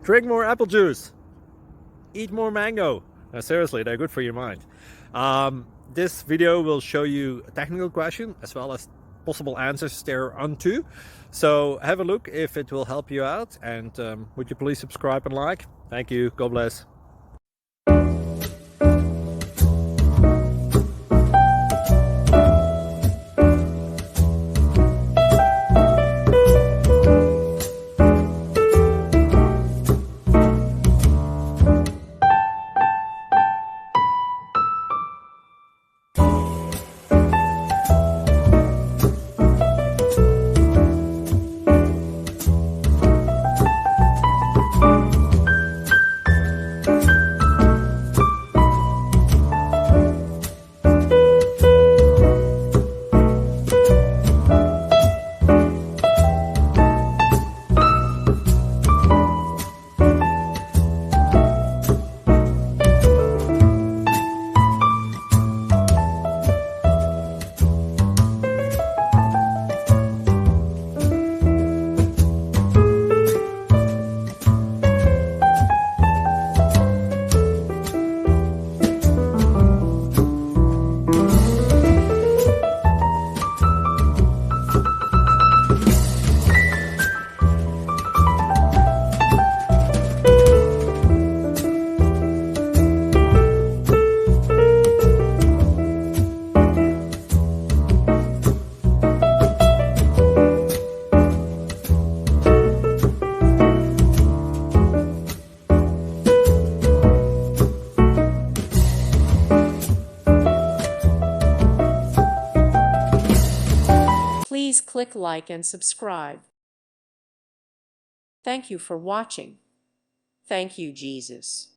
Drink more apple juice. Eat more mango. No, seriously, they're good for your mind. This video will show you a technical question as well as possible answers thereunto. So have a look if it will help you out, and would you please subscribe and like? Thank you. God bless. Please click like and subscribe. Thank you for watching. Thank you, Jesus.